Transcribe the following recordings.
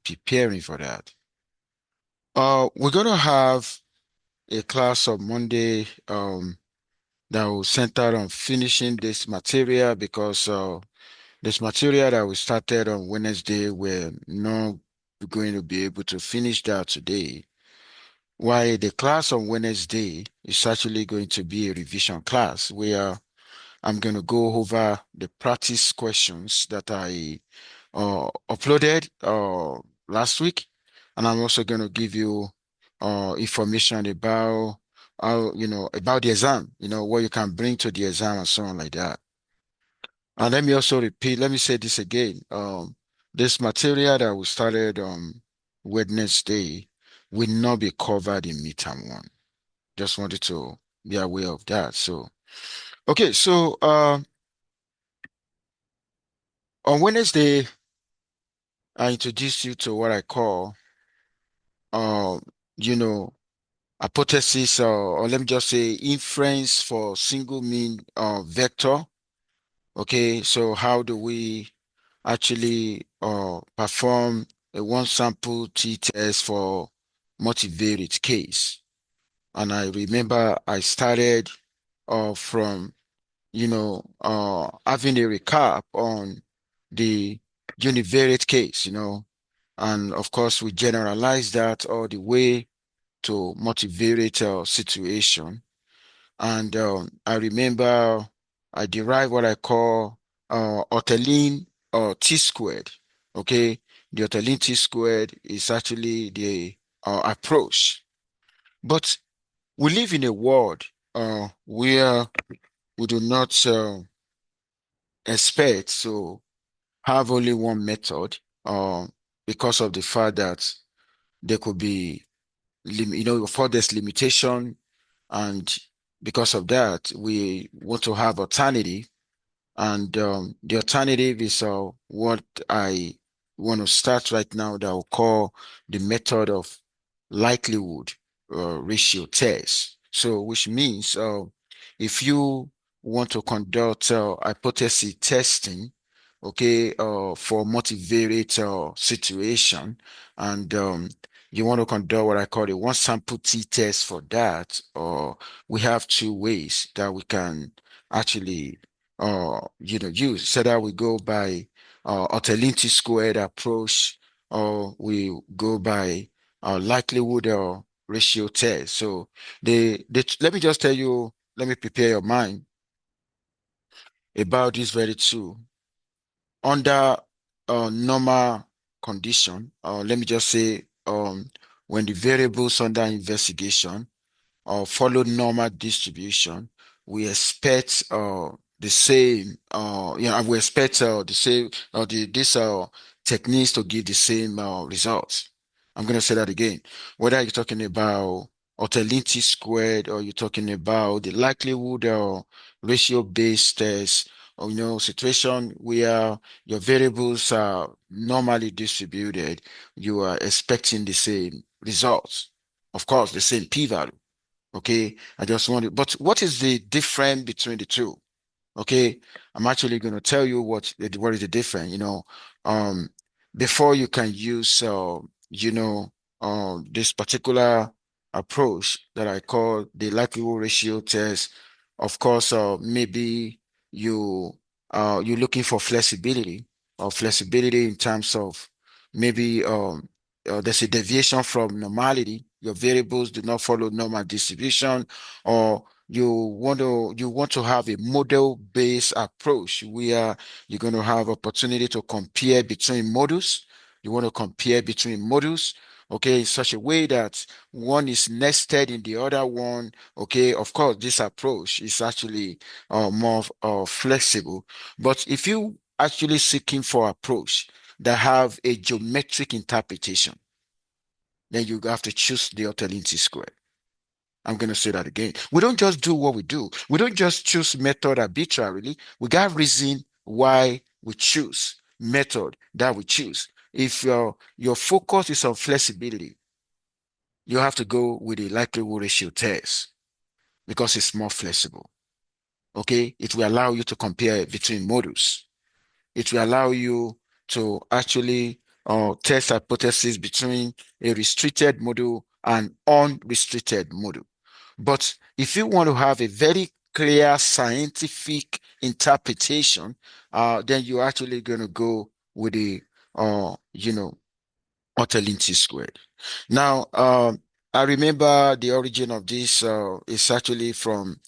preparing for that. We're gonna have a class on Monday that will center on finishing this material because this material that we started on Wednesday, we're not going to be able to finish that today. Why the class on Wednesday is actually going to be a revision class where I'm going to go over the practice questions that I uploaded last week, and I'm also going to give you information about how about the exam, what you can bring to the exam and so on like that. And let me also repeat, let me say this again. This material that we started on Wednesday will not be covered in midterm one. Just wanted to be aware of that. So, okay, so on Wednesday, I introduced you to what I call, uh, you know, hypothesis, or let me just say inference for single mean vector. Okay, so how do we actually perform a one sample t-test for multivariate case? And I remember I started from having a recap on the univariate case, and of course we generalize that all the way to multivariate situation. And I remember I derived what I call Ortelin T squared. Okay, the Ortelin T squared is actually the approach. But we live in a world where we do not expect to have only one method because of the fact that there could be, for this limitation, and because of that, we want to have alternative. And the alternative is what I want to start right now that I'll call the method of likelihood ratio test. So, which means if you want to conduct hypothesis testing, okay, for multivariate situation, and you want to conduct what I call a one sample t-test for that, or we have two ways that we can actually use. So that we go by Ottolini squared approach, or we go by likelihood or ratio test. So let me just tell you, let me prepare your mind about this very two. Under normal condition, let me just say when the variables under investigation follow normal distribution, we expect the same, we expect the same, this techniques to give the same results. I'm going to say that again. Whether you're talking about Ottolini squared, or you're talking about the likelihood or ratio-based test, or situation where your variables are normally distributed, you are expecting the same results. Of course, the same p-value. Okay, I just wanted, but what is the difference between the two? Okay, I'm actually going to tell you what is the difference. Um, before you can use this particular approach that I call the likelihood ratio test. Of course, maybe you you're looking for flexibility, or flexibility in terms of maybe there's a deviation from normality. Your variables do not follow normal distribution, or you want to have a model-based approach where you're going to have opportunity to compare between models. You want to compare between models, okay, in such a way that one is nested in the other one. Okay, of course, this approach is actually more flexible. But if you actually seeking for approach that have a geometric interpretation, then you have to choose the Ottolini square. I'm going to say that again. We don't just do what we do. We don't just choose method arbitrarily. We got reason why we choose method that we choose. If your focus is on flexibility, you have to go with a likelihood ratio test because it's more flexible. Okay, it will allow you to compare between models. It will allow you to actually test hypothesis between a restricted model and unrestricted model. But if you want to have a very clear scientific interpretation, then you're actually going to go with the, you know, Ottolenghi squared. Now, I remember the origin of this is actually from,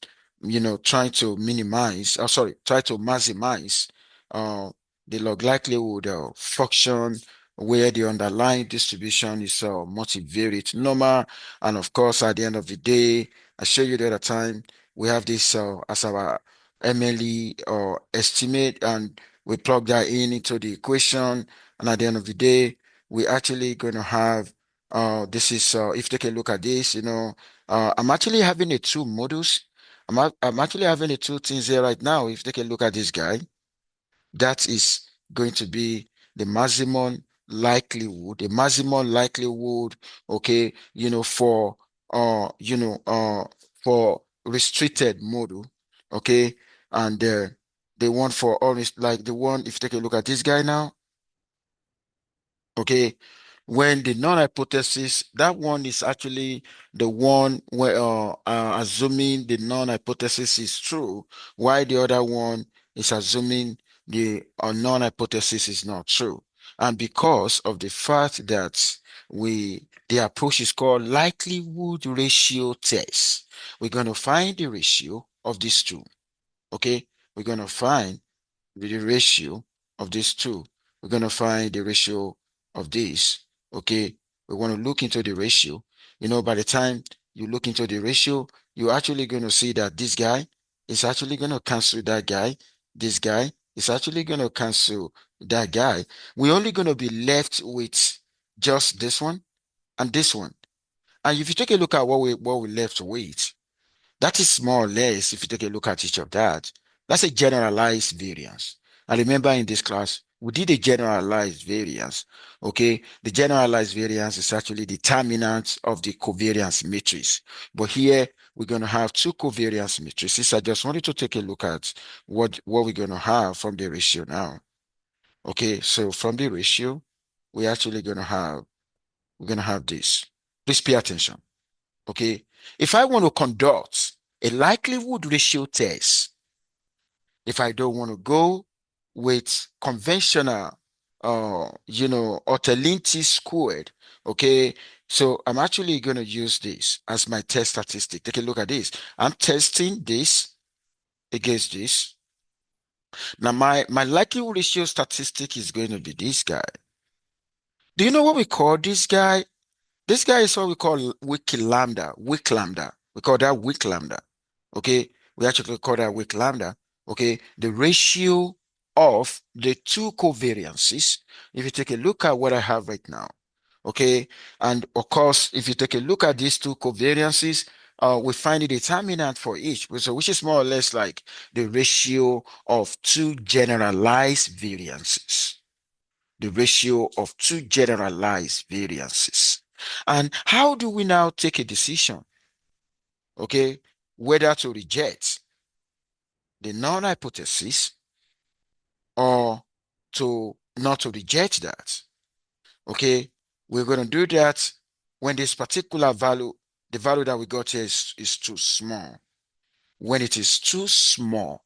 trying to minimize, sorry, try to maximize uh, the log likelihood function where the underlying distribution is multivariate normal. And of course, at the end of the day, I showed you the other time, we have this as our MLE or estimate, and we plug that in into the equation. And at the end of the day, we're actually going to have this is if you take a look at this, I'm actually having a two models. I'm actually having a two things here right now. If you take a look at this guy, that is going to be the maximum likelihood, okay, for restricted model, okay, and the one for honest, like the one, if you take a look at this guy now. Okay, when the null hypothesis, that one is actually the one where assuming the null hypothesis is true, while the other one is assuming the null hypothesis is not true. And because of the fact that the approach is called likelihood ratio test, we're going to find the ratio of these two. Okay, we're going to find the ratio of these two. We're going to find the ratio of this. Okay. We want to look into the ratio. By the time you look into the ratio, you're actually going to see that this guy is actually going to cancel that guy. This guy is actually going to cancel that guy. We're only going to be left with just this one and this one. And if you take a look at what we left with, that is more or less, if you take a look at each of that, that's a generalized variance. And remember in this class, we did a generalized variance. Okay, the generalized variance is actually determinant of the covariance matrix. But here we're going to have two covariance matrices. I just wanted to take a look at what we're going to have from the ratio now. Okay, so from the ratio, we're actually going to have this. Please pay attention. Okay. If I want to conduct a likelihood ratio test, if I don't want to go with conventional, Ottolenghi squared, okay, so I'm actually going to use this as my test statistic. Take a look at this. I'm testing this against this. Now, my likelihood ratio statistic is going to be this guy. Do you know what we call this guy? This guy is what we call weak lambda, weak lambda. We call that weak lambda. Okay. We actually call that weak lambda. Okay. The ratio of the two covariances. If you take a look at what I have right now. Okay. And of course, if you take a look at these two covariances, we find the determinant for each, so which is more or less like the ratio of two generalized variances, the ratio of two generalized variances. And how do we now take a decision, okay, whether to reject the null hypothesis or to not to reject that? Okay, we're going to do that when this particular value, the value that we got here is too small. When it is too small,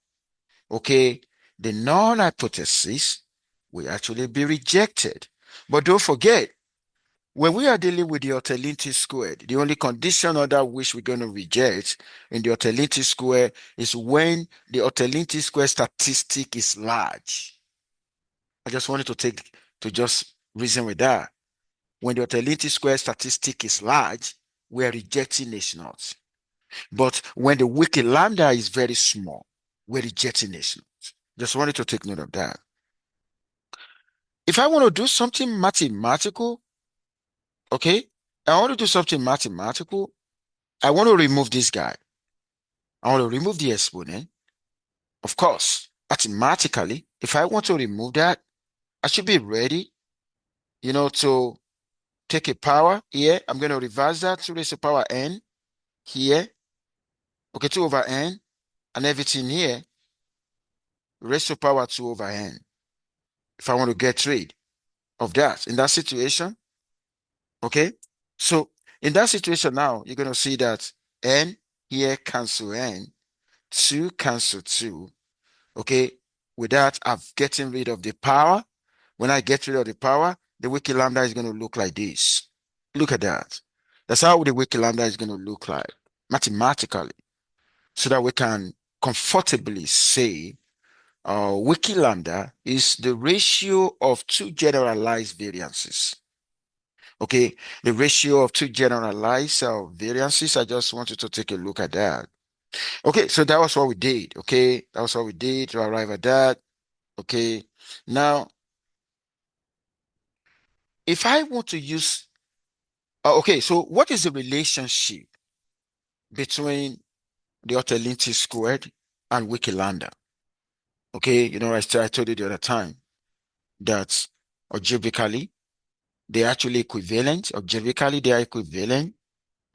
okay, the null hypothesis will actually be rejected. But don't forget, when we are dealing with the Ottolenghi squared, the only condition under which we're going to reject in the Ottolenghi square is when the Ottolenghi square statistic is large. I just wanted to just reason with that. When the Ottolenghi square statistic is large, we are rejecting H naught. But when the weak lambda is very small, we're rejecting H naught. Just wanted to take note of that. If I want to do something mathematical, okay, I want to do something mathematical. I want to remove this guy. I want to remove the exponent. Of course, mathematically, if I want to remove that, I should be ready, to take a power here. I'm going to reverse that to raise to power n here. Okay, 2 over n, and everything here, raise to power 2 over n. If I want to get rid of that. In that situation, okay? So in that situation now, you're going to see that n here cancel n, 2 cancel 2, okay? With that, I've getting rid of the power. When I get rid of the power, the wiki lambda is going to look like this. Look at that. That's how the wiki lambda is going to look like mathematically, so that we can comfortably say wiki lambda is the ratio of two generalized variances. Okay, the ratio of two generalized variances. I just want you to take a look at that. Okay, so that was what we did. Okay, that was what we did to arrive at that. Okay, now if I want to use, okay, so what is the relationship between the Ottolenghi squared and wiki lambda? Okay, I told you the other time that algebraically they're actually equivalent. Algebraically, they are equivalent.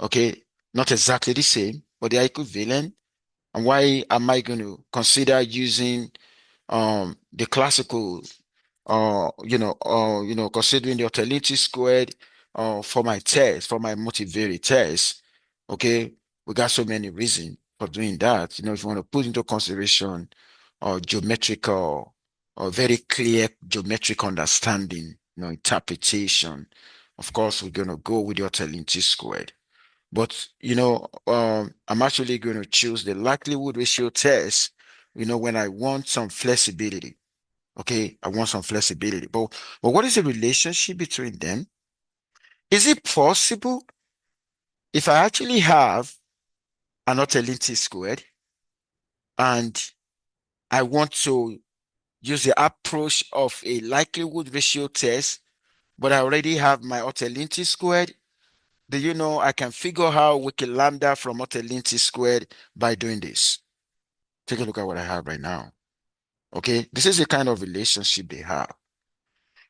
Okay, not exactly the same, but they are equivalent. And why am I going to consider using the classical considering the Ottolenghi squared for my test, for my multivariate test? Okay, we got so many reasons for doing that. If you want to put into consideration geometrical or very clear geometric understanding, interpretation, of course, we're going to go with the Ottolenghi squared. But I'm actually going to choose the likelihood ratio test, when I want some flexibility. Okay, I want some flexibility. But what is the relationship between them? Is it possible if I actually have an Ottolenghi squared and I want to use the approach of a likelihood ratio test, but I already have my Ottolenghi squared? Do you know I can figure out wiki lambda from Ottolenghi squared by doing this? Take a look at what I have right now. Okay, this is the kind of relationship they have.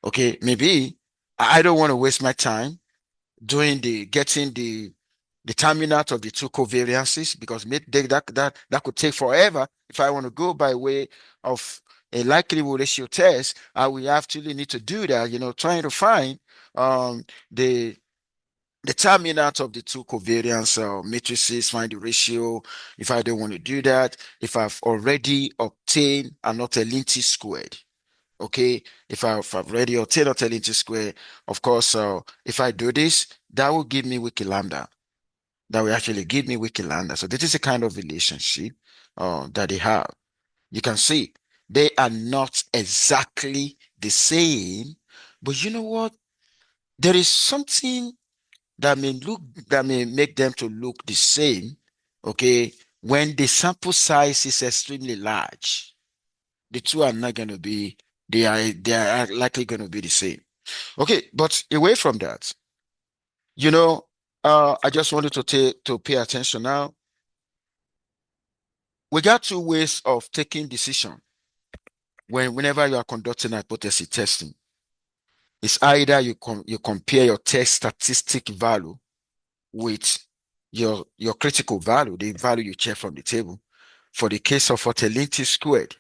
Okay, maybe I don't want to waste my time doing getting the determinant of the two covariances, because that could take forever. If I want to go by way of a likelihood ratio test, I will actually need to do that, trying to find the determinant of the two covariance matrices, find the ratio. If I don't want to do that, if I've already obtained an Ottolenghi squared, okay, if I've already obtained Ottolenghi squared, of course, if I do this, that will give me wiki lambda. That will actually give me wiki lambda. So this is a kind of relationship that they have. You can see they are not exactly the same, but you know what? There is something that may make them to look the same, okay, when the sample size is extremely large. The two are not going to be, they are likely going to be the same. Okay, but away from that, you know, I just wanted to pay attention now. We got two ways of taking decision whenever you are conducting hypothesis testing. It's either you compare your test statistic value with your critical value, the value you check from the table. For the case of Ottolenghi squared,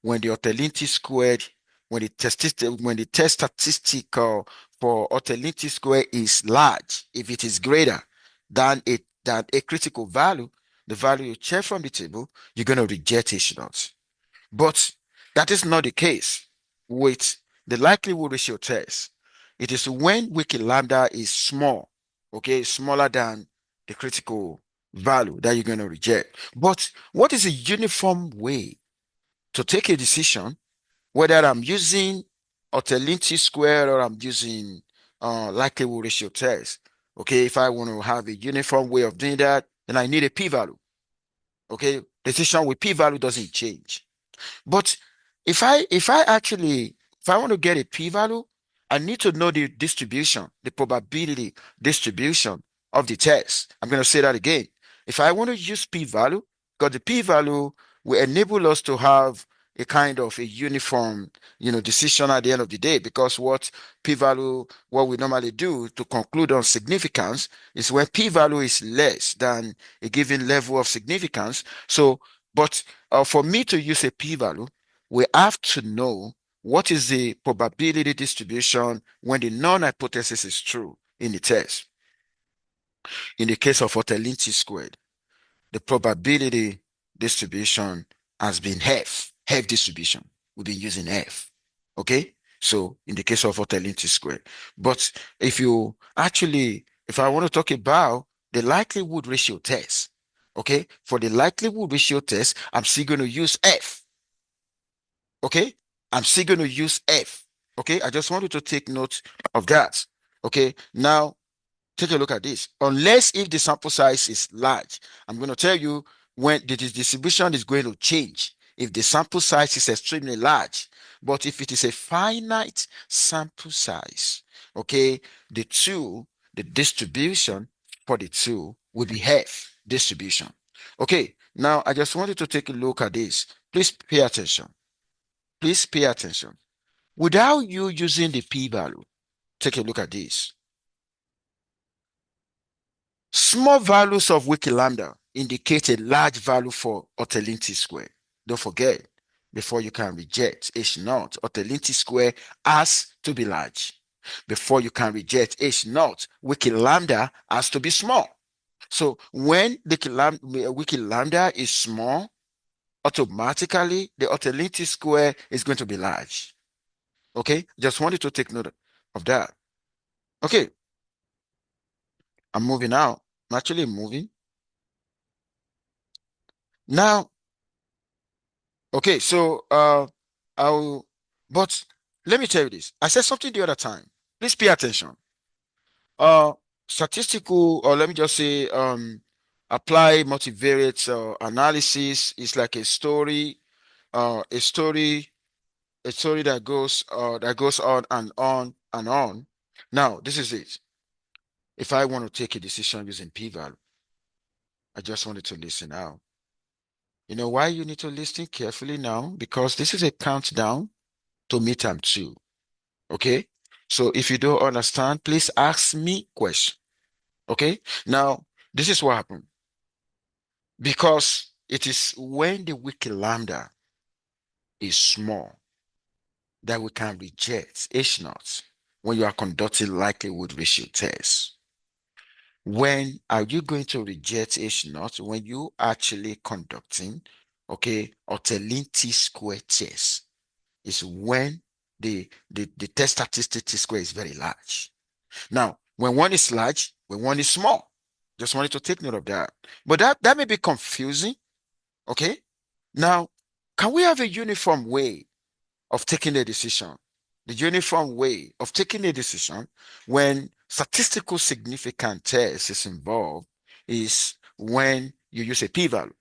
when the Ottolenghi squared, when the test statistic for Ottolenghi square is large, if it is greater than a critical value, the value you check from the table, you're going to reject H naught. But that is not the case with the likelihood ratio test. It is when wiki lambda is small, okay, smaller than the critical value, that you're going to reject. But what is a uniform way to take a decision whether I'm using Ottolenghi square or I'm using likelihood ratio test? Okay, if I want to have a uniform way of doing that, then I need a p-value. Okay, decision with p-value doesn't change. But if I want to get a p-value, I need to know the distribution, the probability distribution of the test. I'm going to say that again. If I want to use p-value, because the p-value will enable us to have a kind of a uniform, decision at the end of the day. Because what p-value, what we normally do to conclude on significance is when p-value is less than a given level of significance. So, but for me to use a p-value, we have to know What is the probability distribution when the null hypothesis is true in the test? In the case of Ottolenghi squared, the probability distribution has been F distribution. We've been using F. Okay? So in the case of Ottolenghi squared. But if I want to talk about the likelihood ratio test, okay? For the likelihood ratio test, I'm still going to use F. Okay? I'm still going to use F. Okay? I just want you to take note of that. Okay? Now, take a look at this. Unless if the sample size is large, I'm going to tell you when the distribution is going to change if the sample size is extremely large. But if it is a finite sample size, okay, the distribution for the two will be half distribution. Okay, now I just want you to take a look at this. Please pay attention. Please pay attention. Without you using the p-value, take a look at this. Small values of wiki lambda indicate a large value for Ottolenghi square. Don't forget, before you can reject H naught, Ottolenghi square has to be large. Before you can reject H naught, wiki lambda has to be small. So when the wiki lambda is small, automatically the Ottolenghi square is going to be large. Okay, just wanted to take note of that. Okay, I'm moving out. I'm actually moving. Now, okay, so I'll but let me tell you this. I said something the other time. Please pay attention. Uh Statistical, or let me just say apply multivariate analysis is like a story, uh a story, a story that goes on and on and on. Now, this is it. If I want to take a decision using p-value, I just wanted to listen out. You know why you need to listen carefully now? Because this is a countdown to midterm 2. Okay? So if you don't understand, please ask me question. Okay? Now, this is what happened. Because it is when the wiki lambda is small that we can reject H naught when you are conducting likelihood ratio tests. When are you going to reject H naught? When you actually conducting, okay, Ottolenghi square test is when the test statistic square is very large. Now, when one is large, when one is small, just wanted to take note of that. But that may be confusing. Okay. Now, can we have a uniform way of taking a decision? The uniform way of taking a decision when statistical significant test is involved is when you use a p-value.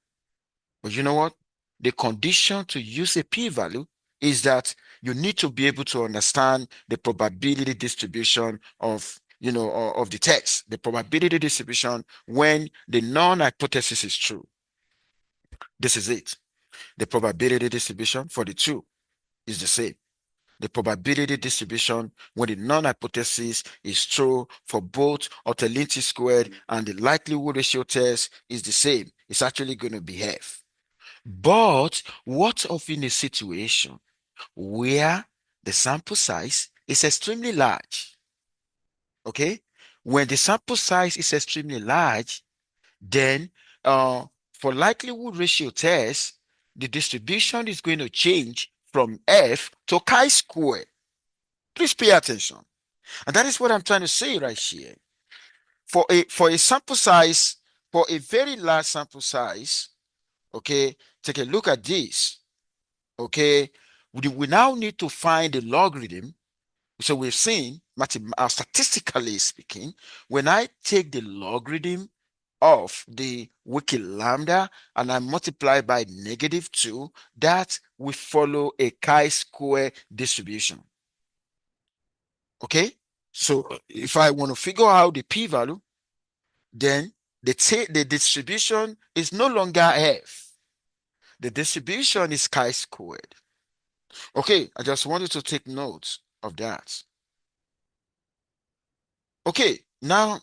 But you know what? The condition to use a p-value is that you need to be able to understand the probability distribution of the text, the probability distribution when the null hypothesis is true. This is it. The probability distribution for the two is the same. The probability distribution when the null hypothesis is true for both Ottolenghi squared and the likelihood ratio test is the same. It's actually going to be F. But what of in a situation where the sample size is extremely large? Okay? When the sample size is extremely large, then for likelihood ratio test, the distribution is going to change from F to chi-square. Please pay attention. And that is what I'm trying to say right here. For a sample size, for a very large sample size, okay, take a look at this. Okay, we now need to find the logarithm. So we've seen, statistically speaking, when I take the logarithm of the wiki lambda and I multiply by -2, that will follow a chi-square distribution. Okay, so if I want to figure out the p-value, then the distribution is no longer F. The distribution is chi-squared. Okay, I just wanted to take note of that. Okay, now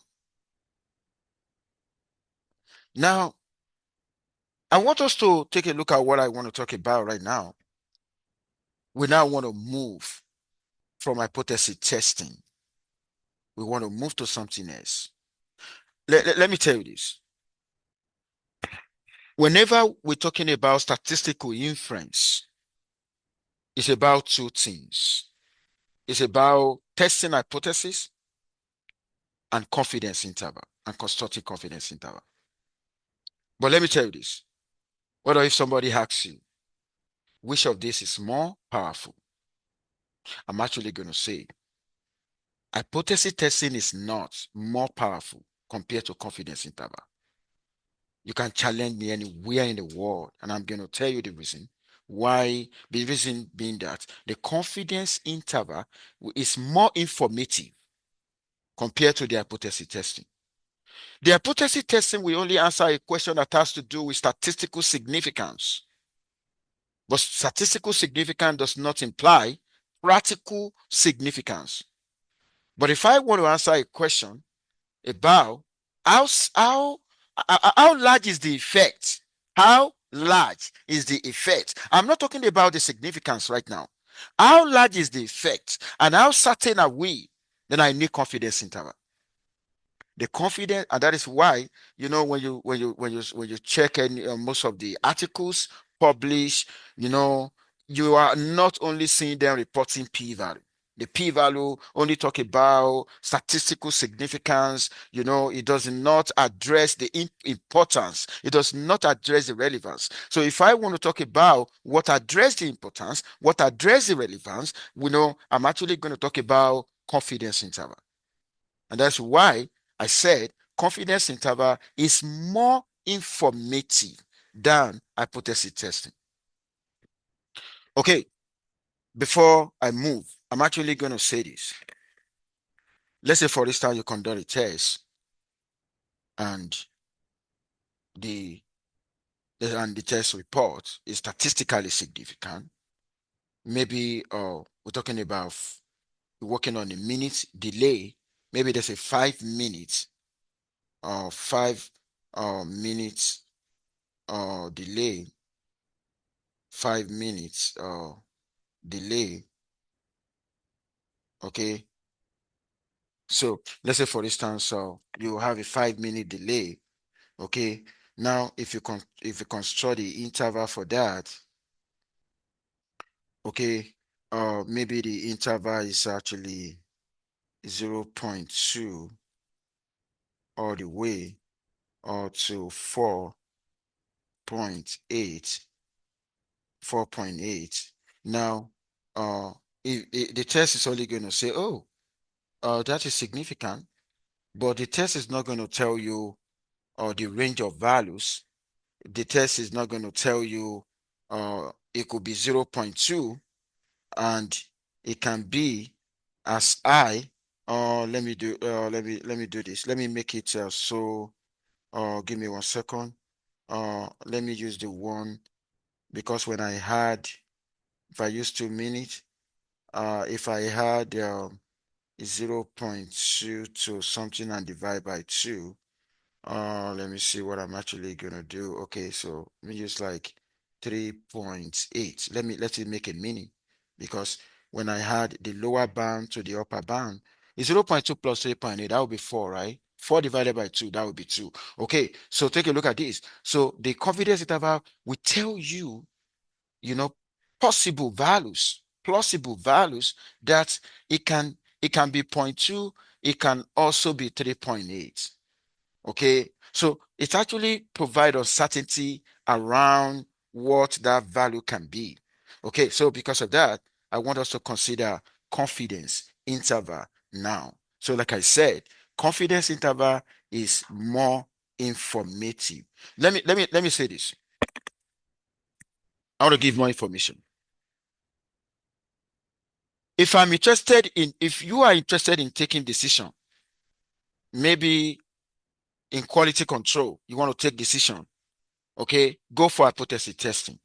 I want us to take a look at what I want to talk about right now. we now want to move from hypothesis testing. We want to move to something else. Let me tell you this. Whenever we're talking about statistical inference, it's about two things. It's about testing hypothesis and confidence interval and constructing confidence interval. But let me tell you this. What if somebody asks you, which of this is more powerful? I'm actually going to say hypothesis testing is not more powerful compared to confidence interval. You can challenge me anywhere in the world, and I'm going to tell you the reason why. The reason being that the confidence interval is more informative compared to the hypothesis testing. The hypothesis testing will only answer a question that has to do with statistical significance. But statistical significance does not imply practical significance. But if I want to answer a question about how, how, how large is the effect? How large is the effect? I'm not talking about the significance right now. How large is the effect and how certain are we? Then I need confidence interval. The confidence, and that is why, when you check any most of the articles published, you are not only seeing them reporting p-value. The p-value only talk about statistical significance. It does not address the importance. It does not address the relevance. So if I want to talk about what address the importance, what address the relevance, I'm actually going to talk about confidence interval. And that's why I said confidence interval is more informative than hypothesis testing. Okay, before I move, I'm actually going to say this. Let's say, for instance, you conduct a test and the test report is statistically significant. Maybe we're talking about working on a minute delay. Maybe there's a 5 minutes 5 minutes delay, 5 minutes delay. Okay, so let's say, for instance, you have a 5 minute delay. Okay, now if you construct the interval for that, okay, maybe the interval is actually 0.2 all the way or to 4.8. Now, the test is only going to say, oh, that is significant, but the test is not going to tell you the range of values. The test is not going to tell you it could be 0.2 and it can be as high. Let me do this. Let me make it so. Give me 1 second. Let me use the one, because when I had, if I use 2 minutes, if I had 0.2 to something and divide by 2, let me see what I'm actually gonna do. Okay, so let me use like 3.8. Let it make a meaning, because when I had the lower bound to the upper bound, it's 0.2 plus 3.8, that would be 4, right? 4 divided by 2, that would be 2. Okay, so take a look at this. So the confidence interval will tell you, you know, plausible values that it can be 0.2, it can also be 3.8. Okay, so it actually provides uncertainty around what that value can be. Okay, so because of that, I want us to consider confidence interval now. So like I said, confidence interval is more informative. Let me say this. I want to give more information. If you are interested in taking decision, maybe in quality control, you want to take decision, okay, go for hypothesis testing.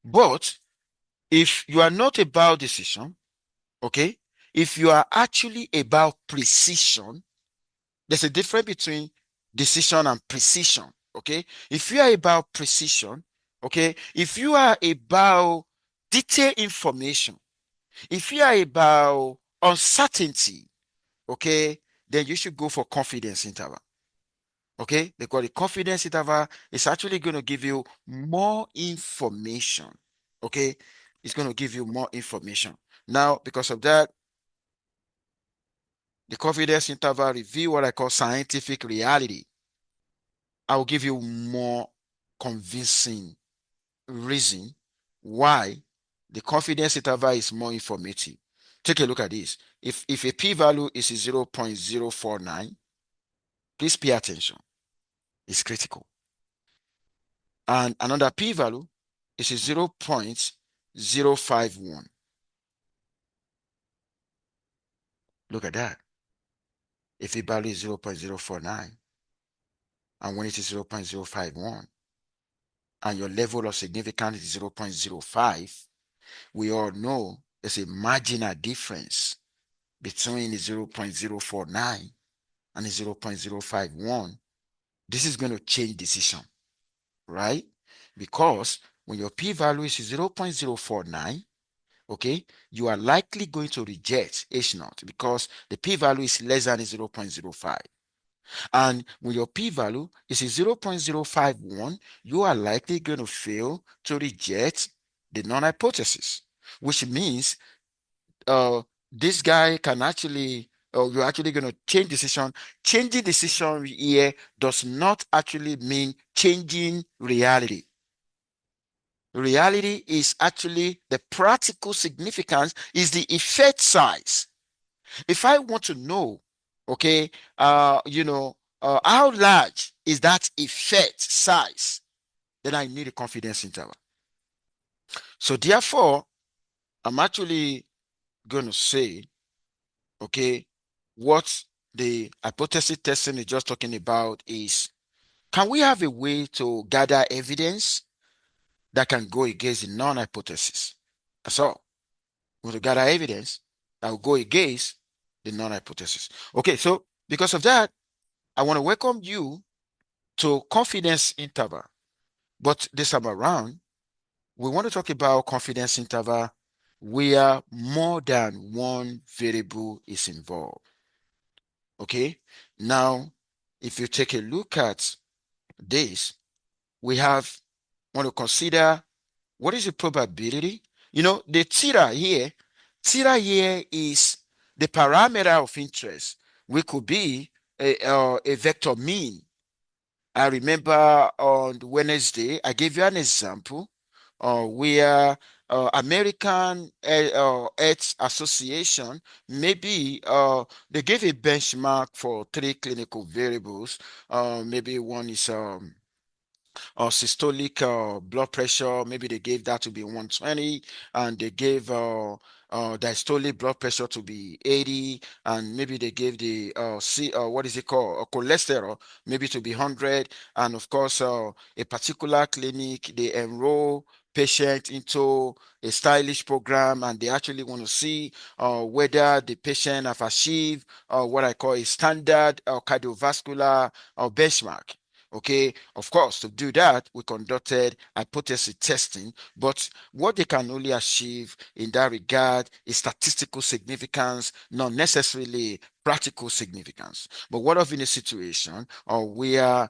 But if you are not about decision, okay, if you are actually about precision, there's a difference between decision and precision, okay? If you are about precision, okay, if you are about detailed information. If you are about uncertainty, okay, then you should go for confidence interval. Okay, because the confidence interval is actually going to give you more information. Okay, it's going to give you more information. Now, because of that, the confidence interval reveal what I call scientific reality. I will give you more convincing reason why the confidence interval is more informative. Take a look at this. If a p-value is 0.049, please pay attention. It's critical. And another p-value is 0.051. Look at that. If a value is 0.049 and when it is 0.051 and your level of significance is 0.05, we all know there's a marginal difference between the 0.049 and the 0.051. This is going to change decision, right? Because when your p-value is 0.049, okay, you are likely going to reject H naught because the p-value is less than 0.05. And when your p-value is 0.051, you are likely going to fail to reject the non-hypothesis, which means this guy can actually, you're actually going to change decision. Changing decision here does not actually mean changing reality. Reality is actually the practical significance is the effect size. If I want to know, okay, how large is that effect size, then I need a confidence interval. So therefore, I'm actually going to say, okay, what the hypothesis testing is just talking about is, can we have a way to gather evidence that can go against the non-hypothesis? That's all. We want to gather evidence that will go against the non-hypothesis. Okay, so because of that, I want to welcome you to confidence interval. But this time around, we want to talk about confidence interval where more than one variable is involved. Okay, now if you take a look at this, we want to consider what is the probability. The theta here is the parameter of interest. We could be a vector mean. I remember on Wednesday, I gave you an example where American Earth Association, maybe they gave a benchmark for three clinical variables. Maybe one is systolic blood pressure. Maybe they gave that to be 120, and they gave diastolic blood pressure to be 80, and maybe they gave the what is it called, cholesterol, maybe to be 100. And of course, a particular clinic, they enroll patient into a stylish program, and they actually want to see whether the patient have achieved what I call a standard cardiovascular benchmark. Okay, of course, to do that, we conducted hypothesis testing, but what they can only achieve in that regard is statistical significance, not necessarily practical significance. But what of in a situation where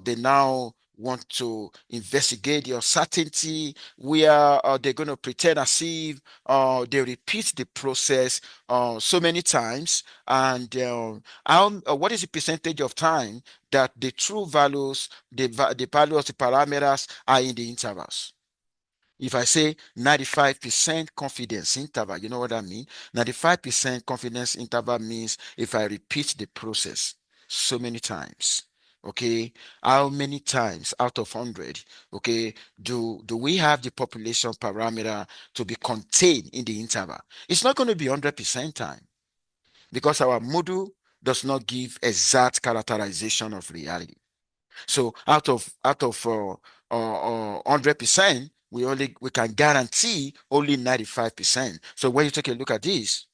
they now want to investigate the uncertainty, where they're going to pretend as if they repeat the process so many times, and what is the percentage of time that the true values, the value of the parameters are in the intervals? If I say 95% confidence interval, you know what I mean? 95% confidence interval means if I repeat the process so many times, okay, how many times out of 100, okay, do we have the population parameter to be contained in the interval? It's not going to be 100% time because our model does not give exact characterization of reality. So out of 100%, we can guarantee only 95%. So when you take a look at this,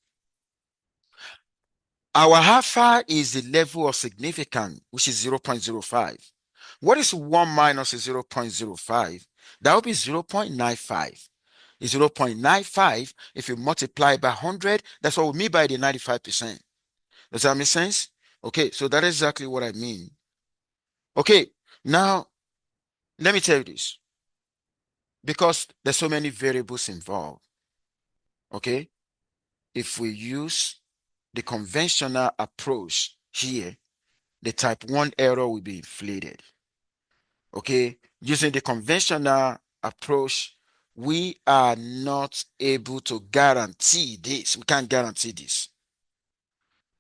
our alpha is the level of significance, which is 0.05. What is 1 minus 0.05? That will be 0.95. is 0.95. If you multiply by 100, that's what we mean by the 95%. Does that make sense? Okay, so that is exactly what I mean. Okay, now let me tell you this. Because there's so many variables involved, okay? If we use the conventional approach here, the type 1 error will be inflated. Okay, using the conventional approach, we are not able to guarantee this. We can't guarantee this.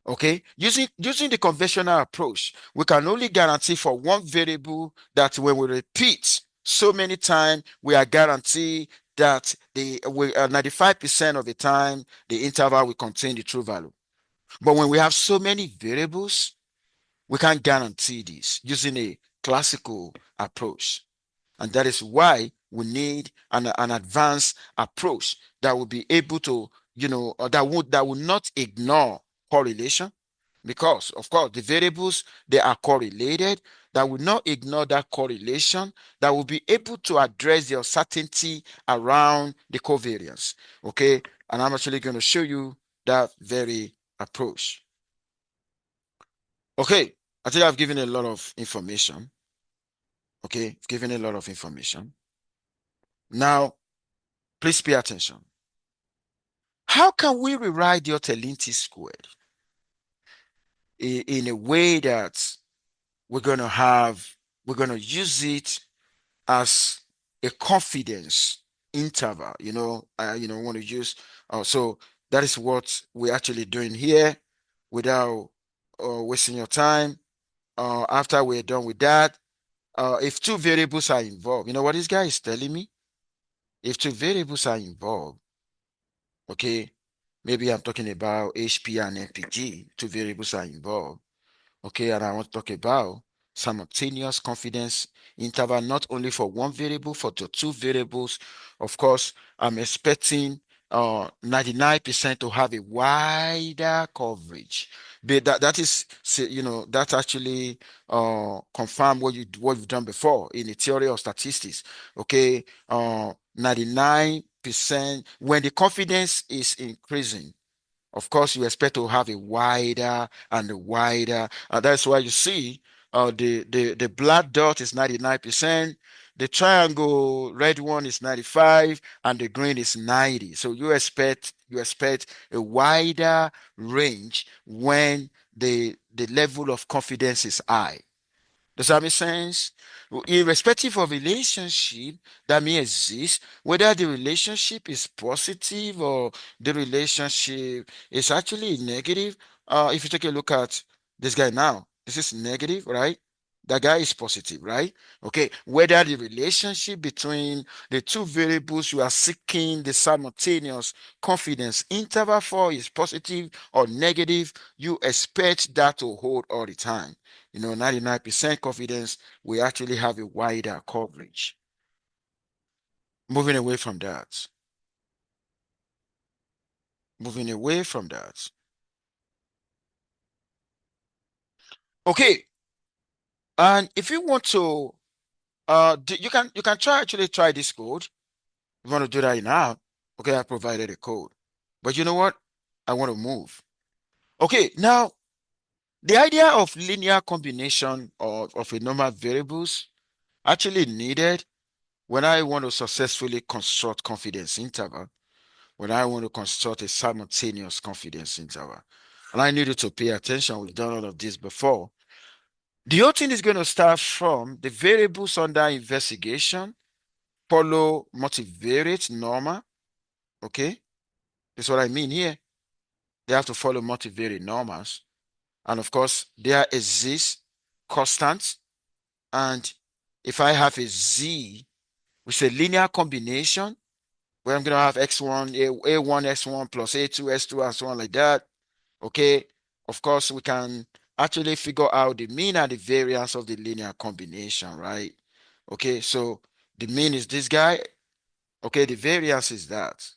Okay, using the conventional approach, we can only guarantee for one variable that when we repeat so many times, we are guaranteed that the 95% of the time the interval will contain the true value. But when we have so many variables, we can't guarantee this using a classical approach. And that is why we need an advanced approach that will be able to, that will not ignore correlation. Because, of course, the variables, they are correlated, that will not ignore that correlation, that will be able to address the uncertainty around the covariance. Okay. And I'm actually going to show you that very approach. Okay. I think I've given a lot of information. Okay. I've given a lot of information. Now, please pay attention. How can we rewrite the Ottolenghi squared in a way that we're going to use it as a confidence interval? Want to use, so that is what we're actually doing here without wasting your time. After we're done with that, if two variables are involved, you know what this guy is telling me? If two variables are involved, okay, maybe I'm talking about HP and MPG, two variables are involved. Okay, and I want to talk about simultaneous confidence interval, not only for one variable, for the two variables. Of course, I'm expecting 99% to have a wider coverage. But that is, that actually confirm what you've done before in the theory of statistics. Okay, 99% when the confidence is increasing, of course, you expect to have a wider and a wider. That's why you see the black dot is 99%, the triangle red one is 95, and the green is 90. So you expect a wider range when the level of confidence is high. Does that make sense? Irrespective of relationship that may exist, whether the relationship is positive or the relationship is actually negative. If you take a look at this guy now, this is negative, right? That guy is positive, right? Okay. Whether the relationship between the two variables you are seeking the simultaneous confidence interval for is positive or negative, you expect that to hold all the time. 99% confidence, we actually have a wider coverage. Moving away from that. Moving away from that. Okay. And if you want to, you can try this code. You want to do that now. Okay, I provided a code. But you know what? I want to move. Okay, now the idea of linear combination of a number of variables actually needed when I want to successfully construct confidence interval, when I want to construct a simultaneous confidence interval. And I needed to pay attention. We've done all of this before. The whole thing is going to start from the variables under investigation, follow multivariate normal. Okay, that's what I mean here. They have to follow multivariate normals. And of course, there exists constants. And if I have a z, which is a linear combination, where I'm going to have x1, a1, x1 plus a2, s2, and so on like that. Okay. Of course, we can actually figure out the mean and the variance of the linear combination, right? Okay. So the mean is this guy. Okay. The variance is that.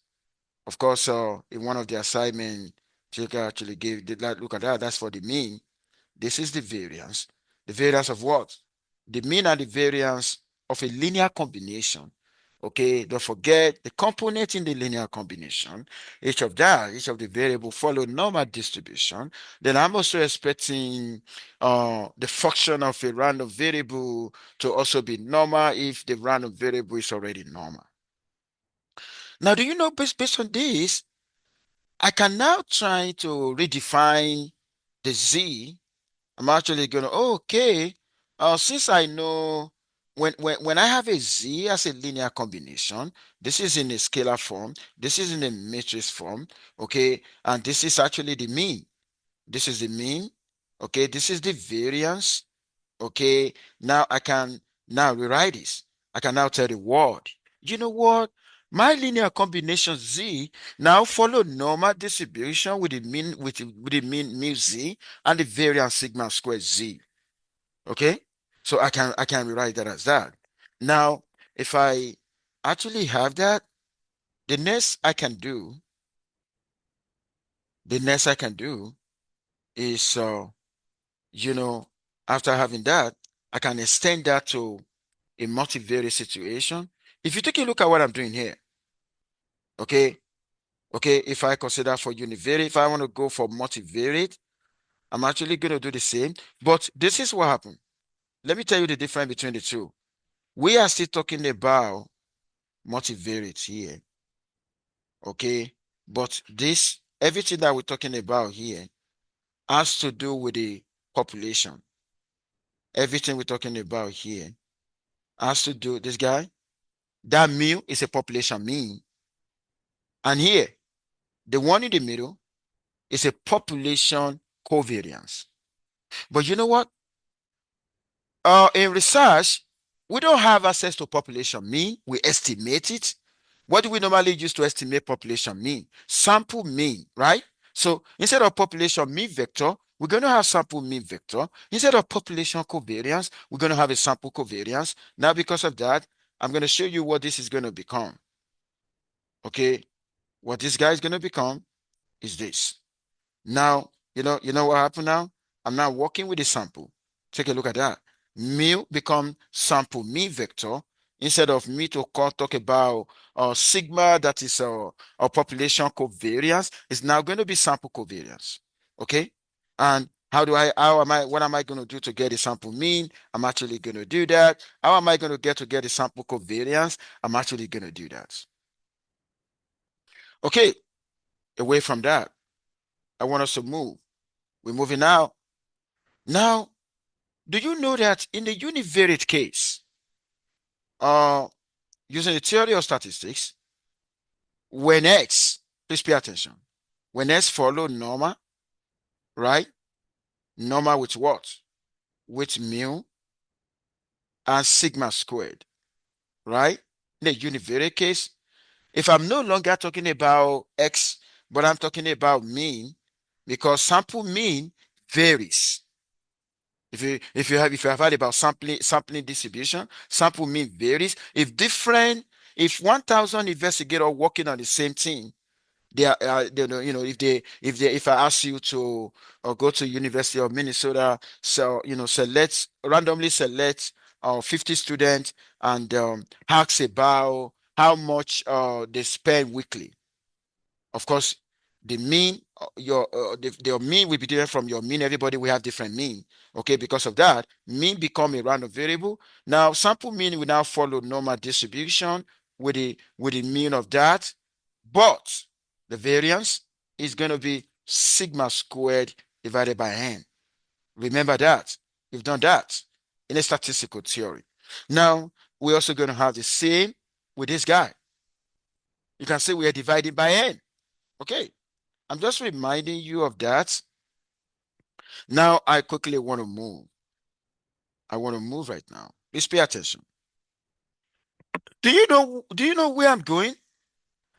Of course, in one of the assignment, Chika actually did not look at that. That's for the mean. This is the variance. The variance of what? The mean and the variance of a linear combination. Okay, don't forget the component in the linear combination. Each of that, each of the variable follow normal distribution. Then I'm also expecting the function of a random variable to also be normal if the random variable is already normal. Now, do you know based on this, I can now try to redefine the z. I'm actually gonna, okay, since I know when I have a z as a linear combination, this is in a scalar form, this is in a matrix form, okay, and this is actually the mean. This is the mean, okay, this is the variance, okay. Now I can now rewrite this. I can now tell the world, you know what? My linear combination z now follow normal distribution with the mean with the mean mu z and the variance sigma squared z. Okay, so I can rewrite that as that. Now, if I actually have that, the next I can do, the next I can do is you know, after having that, I can extend that to a multivariate situation. If you take a look at what I'm doing here, okay, okay, if I consider for univariate, if I want to go for multivariate, I'm actually going to do the same. But this is what happened. Let me tell you the difference between the two. We are still talking about multivariate here, okay? But this, everything that we're talking about here has to do with the population. Everything we're talking about here has to do, this guy, that mu is a population mean. And here, the one in the middle is a population covariance. But you know what? In research, we don't have access to population mean. We estimate it. What do we normally use to estimate population mean? Sample mean, right? So instead of population mean vector, we're going to have sample mean vector. Instead of population covariance, we're going to have a sample covariance. Now, because of that, I'm going to show you what this is going to become. Okay, what this guy is going to become is this. Now, you know what happened now? I'm now working with the sample. Take a look at that. Mu become sample mean vector instead of me to talk about sigma, that is a population covariance, is now going to be sample covariance. Okay? And what am I going to do to get the sample mean? I'm actually going to do that. How am I going to get the sample covariance? I'm actually going to do that. Okay, away from that, I want us to move. We're moving now. Now, do you know that in the univariate case, uh, using the theory of statistics, when x, please pay attention, when x follow normal, right? Normal with what? With mu and sigma squared, right? In the univariate case, if I'm no longer talking about x, but I'm talking about mean, because sample mean varies. If you have heard about sampling distribution, sample mean varies. If 1,000 investigators working on the same thing, if I ask you to go to University of Minnesota, so randomly select 50 students and ask about how much they spend weekly. Of course, the mean, your mean will be different from your mean. Everybody will have different mean. Okay, because of that, mean become a random variable. Now, sample mean will now follow normal distribution with the mean of that, but the variance is going to be sigma squared divided by n. Remember that. We've done that in a statistical theory. Now, we're also going to have the same with this guy. You can say we are dividing by n. Okay. I'm just reminding you of that. Now I quickly want to move. I want to move right now. Please pay attention. Do you know where I'm going?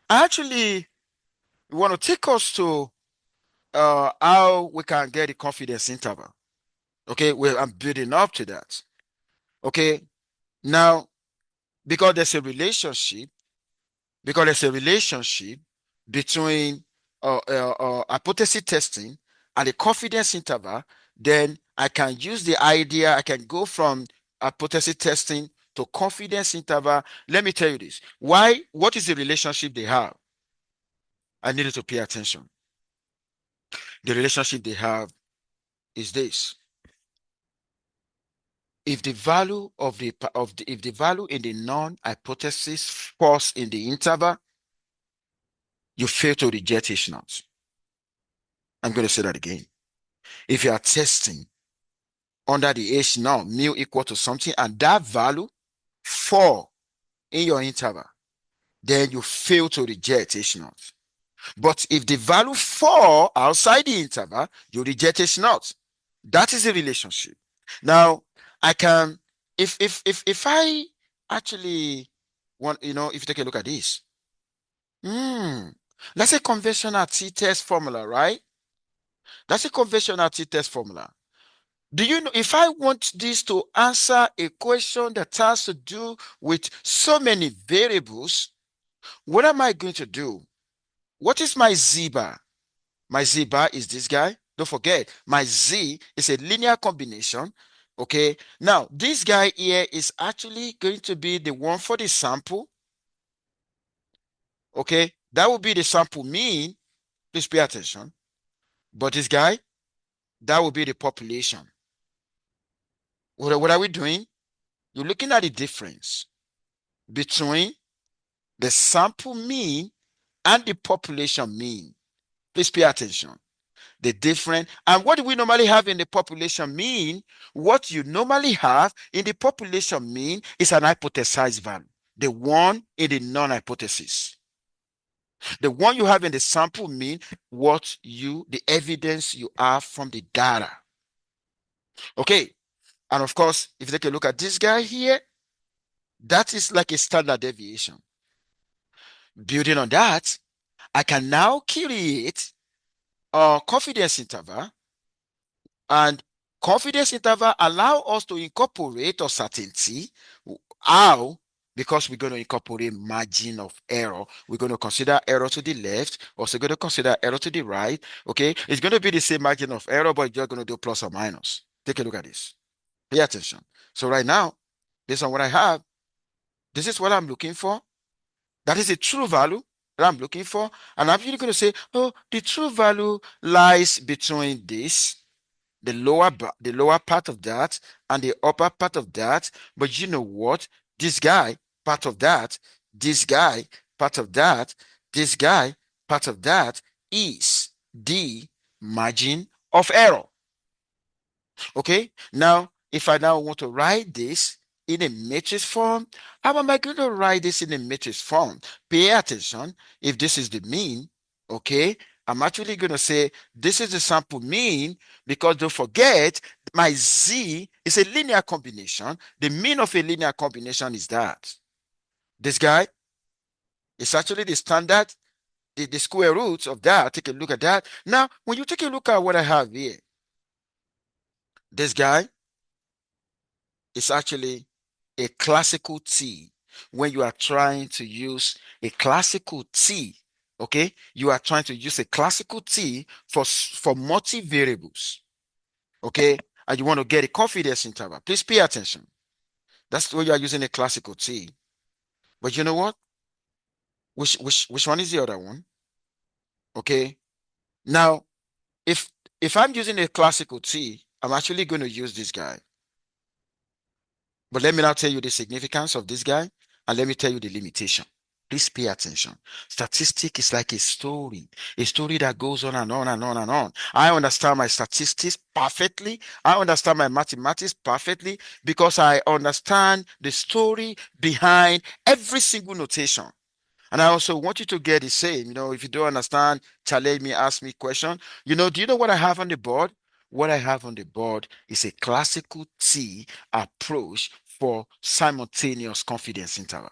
I actually want to take us to how we can get the confidence interval. Okay, well, I'm building up to that. Okay, now because there's a relationship, because there's a relationship between hypothesis testing and the confidence interval, then I can use the idea, I can go from hypothesis testing to confidence interval. Let me tell you this. Why? What is the relationship they have? I needed to pay attention. The relationship they have is this. If the value of the if the value in the null hypothesis falls in the interval, you fail to reject H naught. I'm going to say that again. If you are testing under the H naught, mu equal to something, and that value fall in your interval, then you fail to reject H naught. But if the value fall outside the interval, you reject H naught. That is the relationship. Now, I can, if I actually want, if you take a look at this, let's say conventional t-test formula, right? That's a conventional t-test formula. Do you know if I want this to answer a question that has to do with so many variables, what am I going to do? What is my z bar? My z bar is this guy. Don't forget, my z is a linear combination. Okay. Now, this guy here is actually going to be the one for the sample. Okay. That will be the sample mean. Please pay attention. But this guy, that will be the population. What are we doing? You're looking at the difference between the sample mean and the population mean. Please pay attention. The different, and what do we normally have in the population mean? What you normally have in the population mean is an hypothesized value, the one in the non-hypothesis. The one you have in the sample mean the evidence you have from the data. Okay, and of course, if you take a look at this guy here, that is like a standard deviation. Building on that, I can now create a confidence interval, and confidence interval allow us to incorporate uncertainty. How? Because we're going to incorporate margin of error. We're going to consider error to the left, also going to consider error to the right. Okay, it's going to be the same margin of error, but you're going to do plus or minus. Take a look at this. Pay attention. So right now, based on what I have, this is what I'm looking for. That is a true value that I'm looking for. And I'm really going to say, oh, the true value lies between this, the lower part of that, and the upper part of that. But you know what? This guy, part of that, this guy, part of that, this guy, part of that is the margin of error. Okay, now if I now want to write this in a matrix form, how am I going to write this in a matrix form? Pay attention. If this is the mean, okay, I'm actually going to say this is the sample mean, because don't forget my z is a linear combination. The mean of a linear combination is that. This guy is actually the standard, the square root of that. Take a look at that. Now, when you take a look at what I have here, this guy is actually a classical T. When you are trying to use a classical T, okay, you are trying to use a classical T for multivariables, okay, and you want to get a confidence interval. Please pay attention. That's where you are using a classical T. But you know what? Which one is the other one? Okay. Now, if I'm using a classical T, I'm actually going to use this guy. But let me now tell you the significance of this guy, and let me tell you the limitation. Please pay attention. Statistic is like a story that goes on and on and on and on. I understand my statistics perfectly. I understand my mathematics perfectly because I understand the story behind every single notation. And I also want you to get the same. If you don't understand, challenge me, ask me question. Do you know what I have on the board? What I have on the board is a classical T approach for simultaneous confidence interval.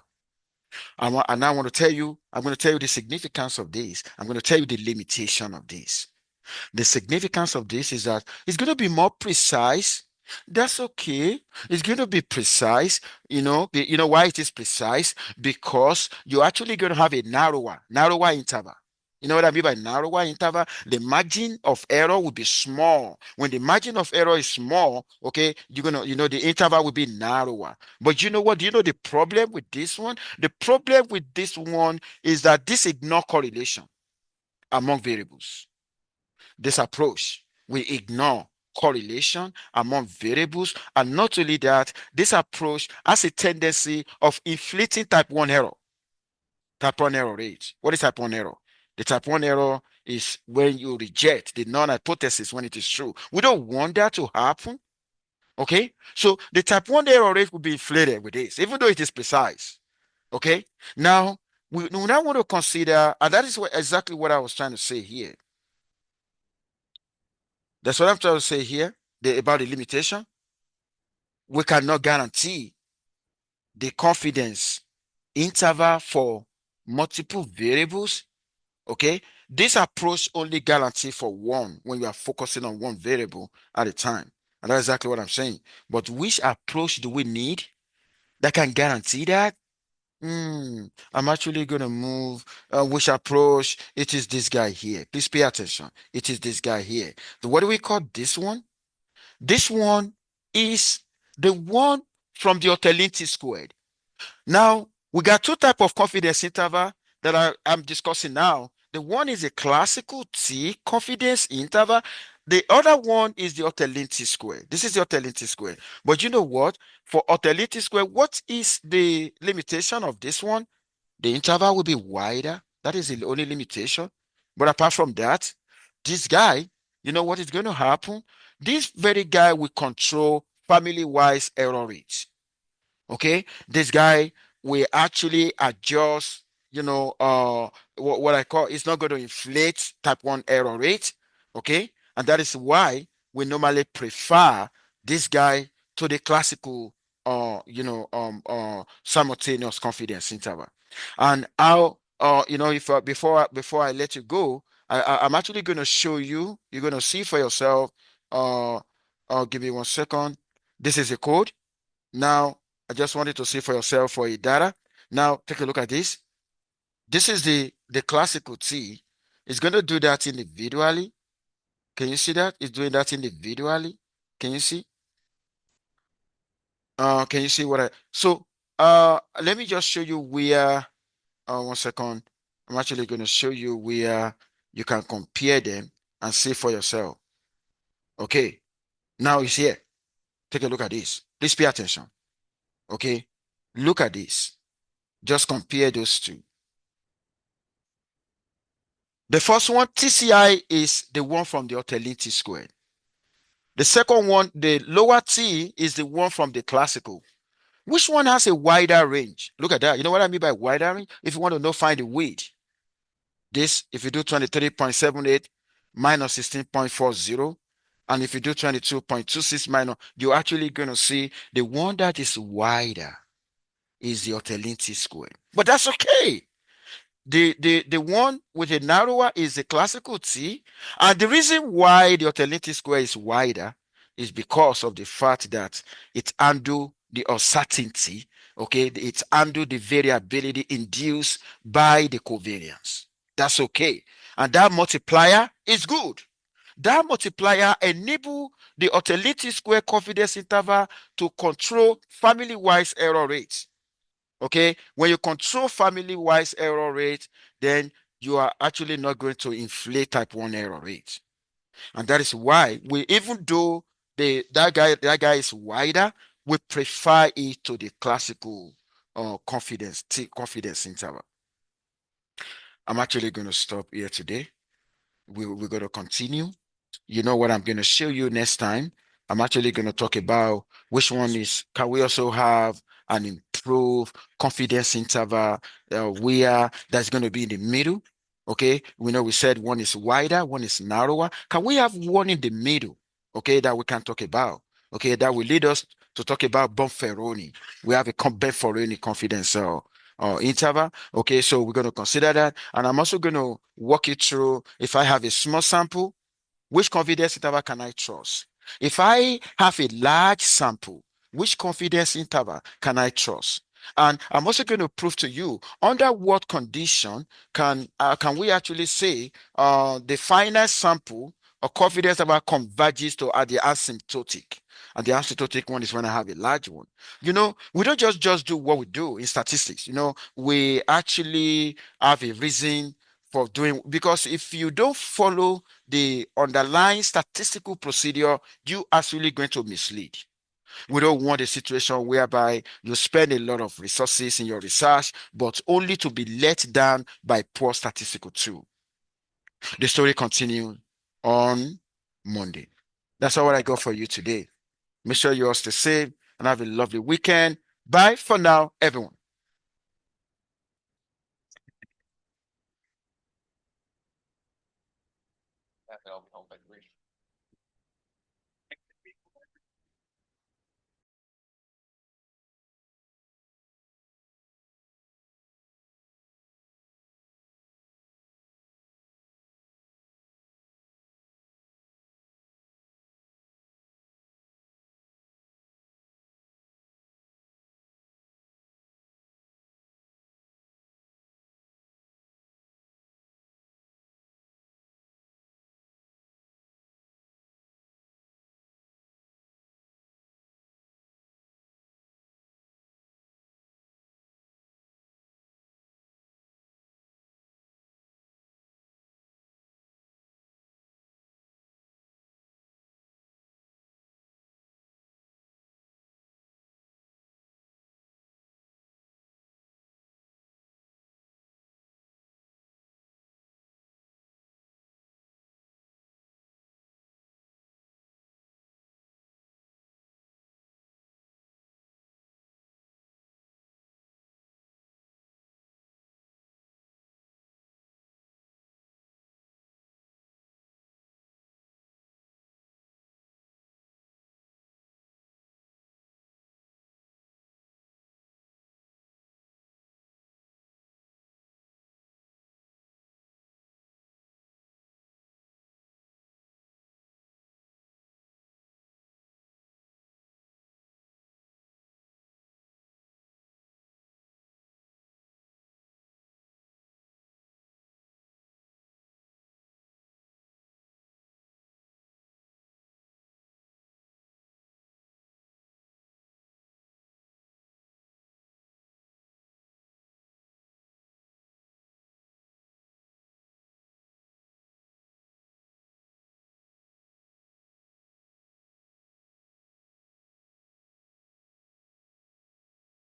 And I want to tell you, I'm going to tell you the significance of this. I'm going to tell you the limitation of this. The significance of this is that it's going to be more precise. That's okay. It's going to be precise. You know why it is precise? Because you're actually going to have a narrower interval. You know what I mean by narrower interval? The margin of error will be small. When the margin of error is small, okay, the interval will be narrower. But you know what? Do you know the problem with this one? The problem with this one is that this ignore correlation among variables. This approach will ignore correlation among variables. And not only that, this approach has a tendency of inflating type 1 error. Type 1 error rate. What is type 1 error? The type 1 error is when you reject the non hypothesis when it is true. We don't want that to happen. Okay? So the type 1 error rate will be inflated with this, even though it is precise. Okay? Now, we now want to consider, and that is exactly what I was trying to say here. That's what I'm trying to say here about the limitation. We cannot guarantee the confidence interval for multiple variables. Okay, this approach only guarantee for one when you are focusing on one variable at a time. And that's exactly what I'm saying. But which approach do we need that can guarantee that? I'm actually going to move. Which approach? It is this guy here. Please pay attention. It is this guy here. What do we call this one? This one is the one from the Ottolenghi squared. Now, we got two type of confidence interval that I'm discussing now. The one is a classical T confidence interval. The other one is the Ottolenghi square. This is the Ottolenghi square. But you know what? For Ottolenghi square, what is the limitation of this one? The interval will be wider. That is the only limitation. But apart from that, this guy, you know what is going to happen? This very guy will control family-wise error rates. Okay, this guy will actually adjust, what I call, it's not going to inflate type 1 error rate. Okay, and that is why we normally prefer this guy to the classical simultaneous confidence interval. And how if before I let you go, I'm actually going to show you. You're going to see for yourself. uh Give me 1 second. This is a code. Now, I just wanted to see for yourself for a data. Now, take a look at this. This is the classical T. It's going to do that individually. Can you see that? It's doing that individually. Can you see? Can you see what let me just show you where, 1 second. I'm actually going to show you where you can compare them and see for yourself. Okay. Now it's here. Take a look at this. Please pay attention. Okay. Look at this. Just compare those two. The first one, TCI, is the one from the Ottolenghi squared. The second one, the lower T, is the one from the classical. Which one has a wider range? Look at that. You know what I mean by wider range? If you want to know, find the weight. This, if you do 23.78 minus 16.40, and if you do 22.26 minus, you're actually going to see the one that is wider is the Ottolenghi squared. But that's okay. The one with a narrower is the classical T. And the reason why the Ottolenghi square is wider is because of the fact that it handle the uncertainty, okay? It handle the variability induced by the covariance. That's okay. And that multiplier is good. That multiplier enable the Ottolenghi square confidence interval to control family-wise error rates. Okay, when you control family-wise error rate, then you are actually not going to inflate type 1 error rate. And that is why even though that guy is wider, we prefer it to the classical confidence interval. I'm actually going to stop here today. We're going to continue. You know what I'm going to show you next time? I'm actually going to talk about which one can we also have an improved confidence interval where that's going to be in the middle. Okay, we said one is wider, one is narrower. Can we have one in the middle? Okay, that we can talk about. Okay, that will lead us to talk about Bonferroni. We have a Bonferroni confidence interval. Okay, so we're going to consider that. And I'm also going to walk you through, if I have a small sample, which confidence interval can I trust? If I have a large sample, which confidence interval can I trust? And I'm also going to prove to you under what condition can we actually say the final sample or confidence about converges to the asymptotic. And the asymptotic one is when I have a large one. We don't just do what we do in statistics. We actually have a reason for doing, because if you don't follow the underlying statistical procedure, you are actually going to mislead. We don't want a situation whereby you spend a lot of resources in your research, but only to be let down by poor statistical tool. The story continues on Monday. That's all I got for you today. Make sure you're stay safe and have a lovely weekend. Bye for now, everyone.